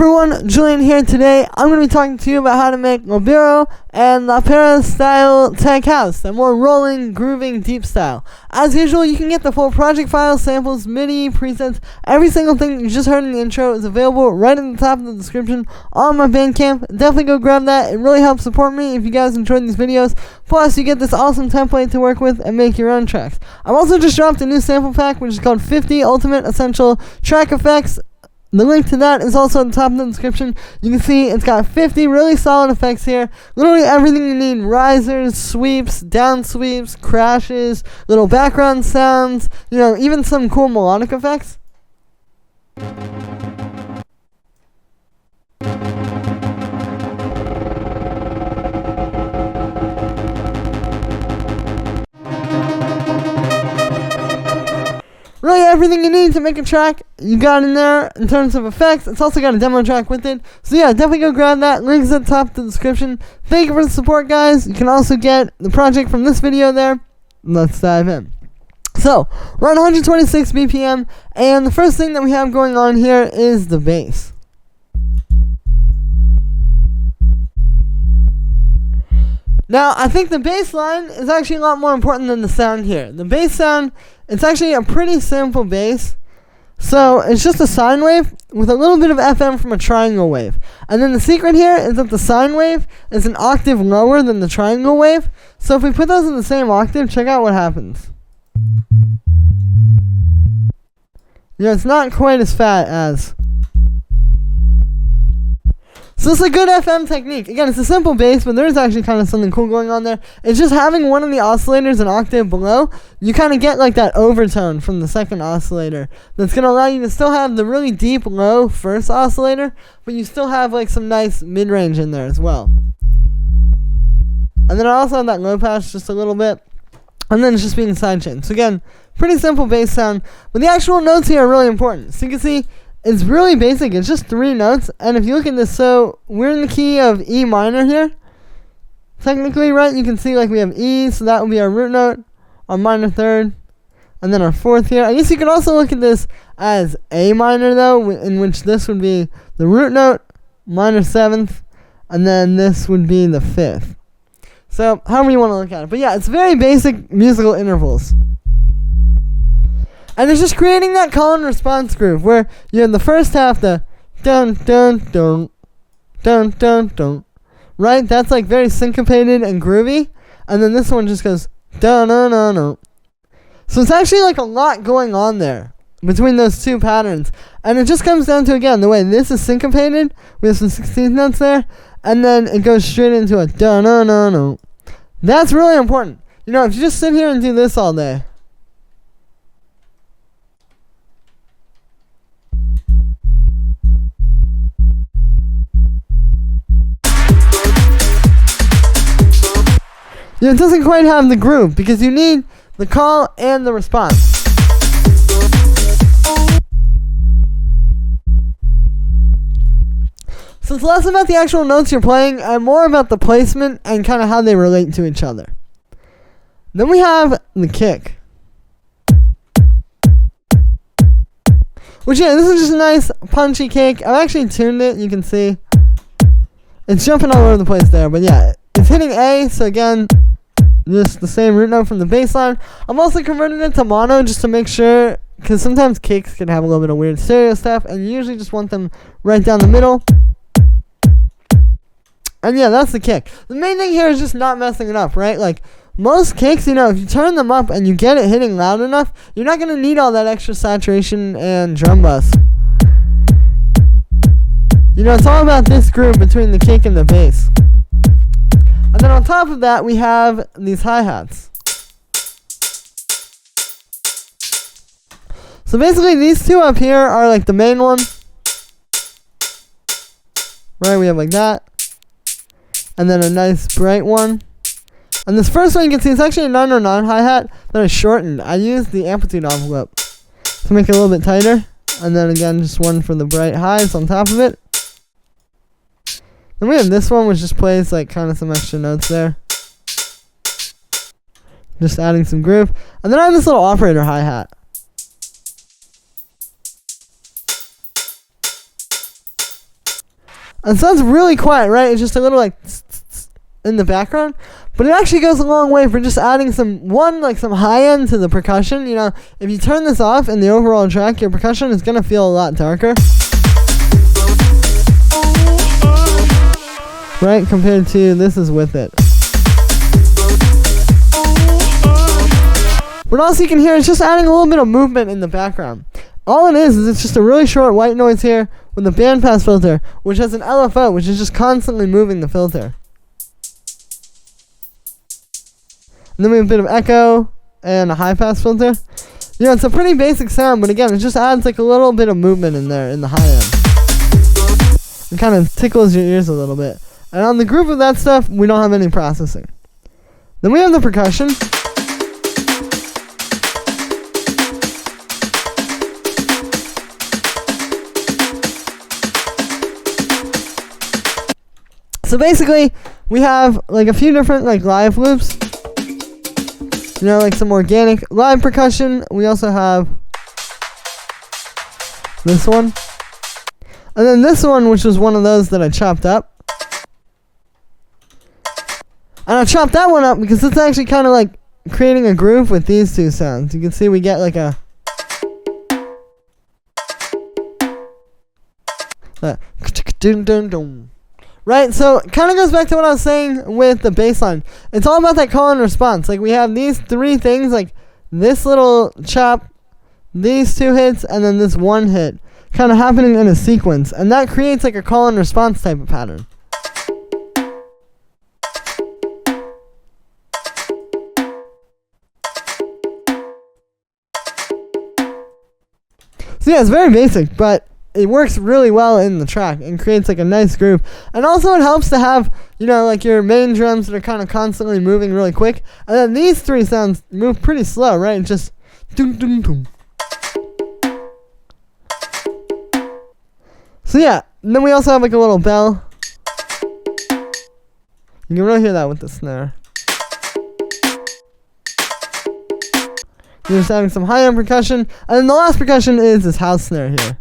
everyone, Julian here. Today I'm going to be talking to you about how to make Libero and Pera style tech house, that more rolling, grooving, deep style. As usual, you can get the full project file, samples, MIDI, presets, every single thing you just heard in the intro is available right at the top of the description on my Bandcamp. Definitely go grab that. It really helps support me if you guys enjoyed these videos. Plus, you get this awesome template to work with and make your own tracks. I've also just dropped a new sample pack which is called 50 Ultimate Essential Track Effects. The link to that is also at the top of the description. You can see it's got 50 really solid effects here. Literally everything you need. Risers, sweeps, down sweeps, crashes, little background sounds, even some cool melodic effects. Really everything you need to make a track, you got in there in terms of effects. It's also got a demo track with it. So yeah, definitely go grab that. Links at the top of the description. Thank you for the support, guys. You can also get the project from this video there. Let's dive in. So, we're on 126 BPM, and the first thing that we have going on here is the bass. Now, I think the bass line is actually a lot more important than the sound here. The bass sound, it's actually a pretty simple bass. So, it's just a sine wave with a little bit of FM from a triangle wave. And then the secret here is that the sine wave is an octave lower than the triangle wave. So, if we put those in the same octave, check out what happens. It's not quite as fat as... So it's a good FM technique. Again, it's a simple bass, but there is actually kind of something cool going on there. It's just having one of the oscillators an octave below. You kind of get like that overtone from the second oscillator. That's going to allow you to still have the really deep low first oscillator, but you still have like some nice mid-range in there as well. And then I also have that low pass just a little bit. And then it's just being sidechained. So again, pretty simple bass sound. But the actual notes here are really important. So you can see... it's really basic. It's just 3 notes. And if you look at this, so we're in the key of E minor here. Technically, right? You can see like we have E, so that would be our root note, our minor third, and then our fourth here. I guess you could also look at this as A minor though, in which this would be the root note, minor 7th, and then this would be the 5th. So, however you want to look at it. But yeah, it's very basic musical intervals. And it's just creating that call and response groove where you have the first half, the dun dun dun dun dun dun, right? That's like very syncopated and groovy. And then this one just goes dun dun dun dun. So it's actually like a lot going on there between those two patterns. And it just comes down to, again, the way this is syncopated. We have some 16th notes there. And then it goes straight into a dun dun dun dun. That's really important. If you just sit here and do this all day, it doesn't quite have the groove because you need the call and the response. So it's less about the actual notes you're playing and more about the placement and kind of how they relate to each other. Then we have the kick. Which, yeah, this is just a nice punchy kick. I've actually tuned it, you can see. It's jumping all over the place there, but yeah, it's hitting A, so again, just the same root note from the bass line. I'm also converting it to mono just to make sure, because sometimes kicks can have a little bit of weird stereo stuff, and you usually just want them right down the middle. And yeah, that's the kick. The main thing here is just not messing it up, right? Like, most kicks, if you turn them up and you get it hitting loud enough, you're not going to need all that extra saturation and drum bus. It's all about this groove between the kick and the bass. And then on top of that, we have these hi-hats. So basically, these two up here are like the main one. Right, we have like that. And then a nice bright one. And this first one you can see, it's actually a 909 hi-hat that I shortened. I used the amplitude envelope to make it a little bit tighter. And then again, just one for the bright highs on top of it. Then we have this one, which just plays like kind of some extra notes there. Just adding some groove. And then I have this little operator hi-hat. And it sounds really quiet, right? It's just a little like in the background. But it actually goes a long way for just adding some high end to the percussion. You know, if you turn this off in the overall track, your percussion is going to feel a lot darker. Right? Compared to this is with it. But also you can hear it's just adding a little bit of movement in the background. All it is it's just a really short white noise here with a bandpass filter, which has an LFO, which is just constantly moving the filter. And then we have a bit of echo and a high pass filter. You know, it's a pretty basic sound, but again, it just adds like a little bit of movement in there in the high end. It kind of tickles your ears a little bit. And on the group of that stuff, we don't have any processing. Then we have the percussion. So basically, we have like a few different like live loops. You know, like some organic live percussion. We also have this one. And then this one, which was one of those that I chopped up. And I chopped that one up because it's actually kind of like creating a groove with these two sounds. You can see we get like a... Right, so it kind of goes back to what I was saying with the bass line. It's all about that call and response. Like we have these three things, like this little chop, these two hits, and then this one hit, kind of happening in a sequence. And that creates like a call and response type of pattern. So yeah, it's very basic, but it works really well in the track and creates like a nice groove. And also it helps to have, you know, like your main drums that are kind of constantly moving really quick. And then these three sounds move pretty slow, right? Just doom doom doom. So yeah, and then we also have like a little bell. You can really hear that with the snare. You're just having some high-end percussion. And then the last percussion is this house snare here.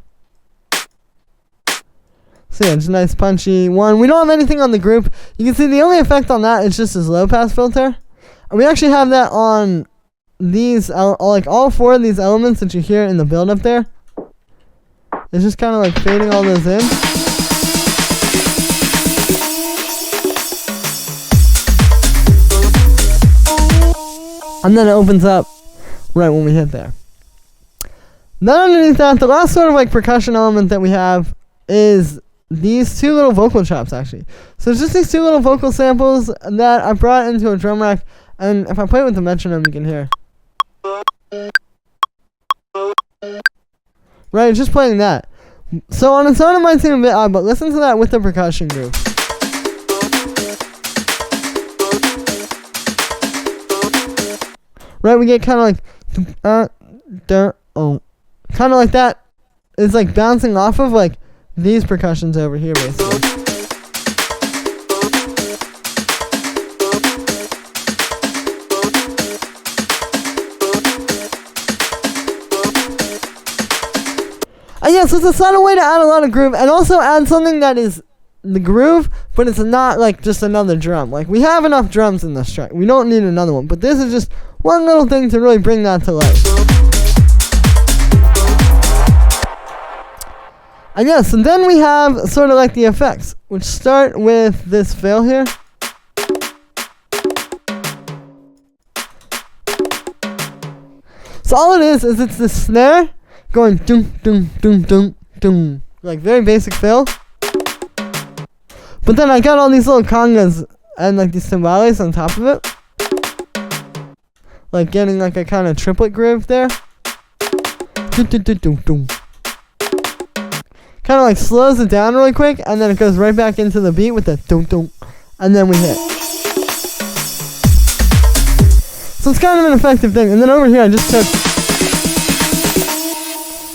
So yeah, just a nice punchy one. We don't have anything on the group. You can see the only effect on that is just this low pass filter. And we actually have that on these, like all four of these elements that you hear in the build up there. It's just kind of like fading all those in. And then it opens up right when we hit there. Then underneath that, the last sort of like percussion element that we have is these two little vocal chops actually. So it's just these two little vocal samples that I brought into a drum rack, and if I play with the metronome you can hear. Right, it's just playing that. So on its own it might seem a bit odd, but listen to that with the percussion groove. Right, we get kind of like kind of like that. It's like bouncing off of like these percussions over here basically. And yeah, so it's a subtle way to add a lot of groove and also add something that is the groove, but it's not like just another drum. Like we have enough drums in this track. We don't need another one, but this is just one little thing to really bring that to life. And yes, and then we have sort of like the effects, which start with this fill here. So all it is it's the snare going doom doom doom doom doom, like very basic fill. But then I got all these little congas and like these timbales on top of it, like getting like a kind of triplet groove there. Doom doom doom doom doom. Kind of like slows it down really quick, and then it goes right back into the beat with the dum dum, and then we hit. So it's kind of an effective thing. And then over here I just took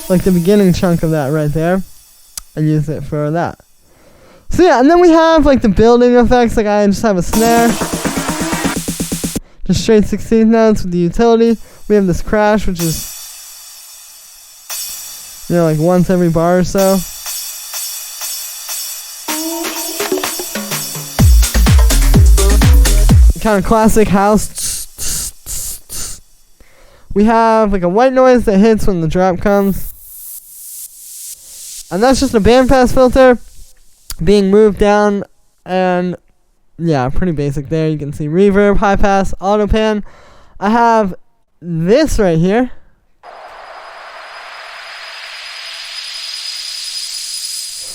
like the beginning chunk of that right there and used it for that. So yeah, and then we have like the building effects. Like I just have a snare, just straight 16th notes with the utility. We have this crash, which is, you know, like once every bar or so. kind of classic house. We have like a white noise that hits when the drop comes. And that's just a bandpass filter being moved down. And yeah, pretty basic there. You can see reverb, high pass, auto pan. I have this right here.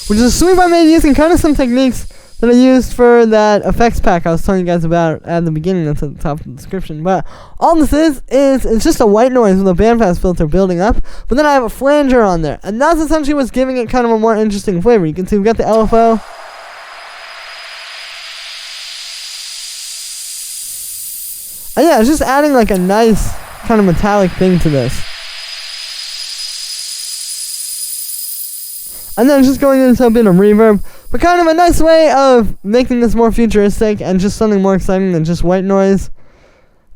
Which is a sweep I made using kind of some techniques that I used for that effects pack I was telling you guys about at the beginning. That's at the top of the description. But all this is it's just a white noise with a bandpass filter building up. But then I have a flanger on there. And that's essentially what's giving it kind of a more interesting flavor. You can see we've got the LFO. And yeah, it's just adding like a nice kind of metallic thing to this. And then just going into a bit of reverb, but kind of a nice way of making this more futuristic and just something more exciting than just white noise.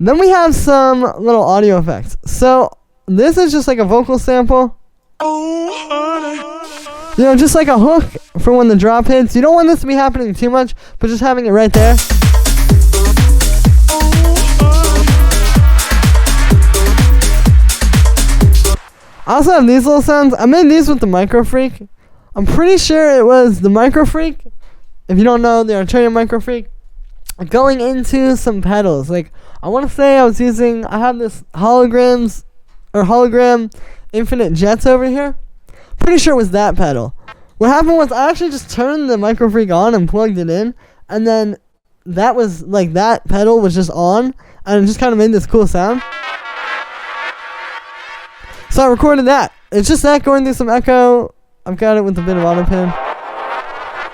Then we have some little audio effects. So this is just like a vocal sample. You know, just like a hook for when the drop hits. You don't want this to be happening too much, but just having it right there. I also have these little sounds. I made these with the Micro Freak. I'm pretty sure it was the Micro Freak. If you don't know, the Arturia Micro Freak. Going into some pedals. Like, I want to say I have this hologram Infinite Jets over here. Pretty sure it was that pedal. What happened was I actually just turned the Micro Freak on and plugged it in. And then that was, like, that pedal was just on. And it just kind of made this cool sound. So I recorded that. It's just that going through some echo. I've got it with a bit of auto pan.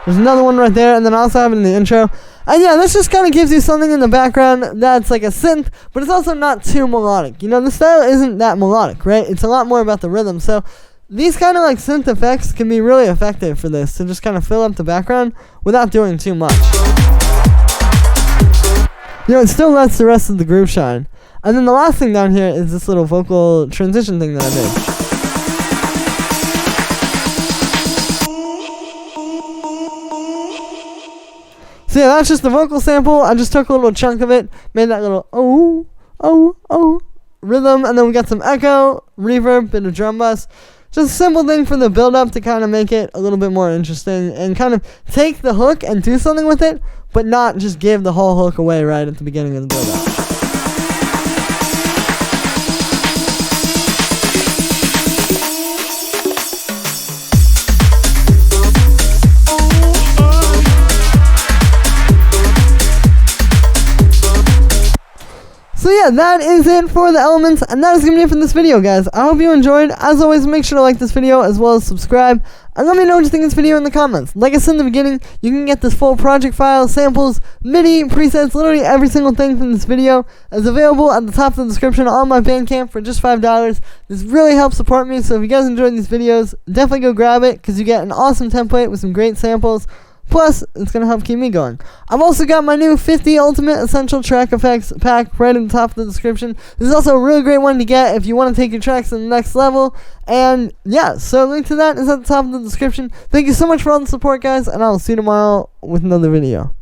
There's another one right there, and then I also have it in the intro. And yeah, this just kind of gives you something in the background that's like a synth, but it's also not too melodic. You know, the style isn't that melodic, right? It's a lot more about the rhythm. So these kind of like synth effects can be really effective for this, to just kind of fill up the background without doing too much. You know, it still lets the rest of the groove shine. And then the last thing down here is this little vocal transition thing that I did. So yeah, that's just the vocal sample. I just took a little chunk of it, made that little oh, oh, oh rhythm, and then we got some echo, reverb, bit of drum bus. Just a simple thing for the build up to kind of make it a little bit more interesting and kind of take the hook and do something with it, but not just give the whole hook away right at the beginning of the build up. So yeah, that is it for the elements, and that is going to be it for this video, guys. I hope you enjoyed. As always, make sure to like this video as well as subscribe, and let me know what you think of this video in the comments. Like I said in the beginning, you can get this full project file, samples, MIDI, presets, literally every single thing from this video is available at the top of the description on my Bandcamp for just $5. This really helps support me, so if you guys enjoyed these videos, definitely go grab it, because you get an awesome template with some great samples. Plus, it's going to help keep me going. I've also got my new 50 Ultimate Essential Track Effects pack right at the top of the description. This is also a really great one to get if you want to take your tracks to the next level. And yeah, so link to that is at the top of the description. Thank you so much for all the support, guys, and I'll see you tomorrow with another video.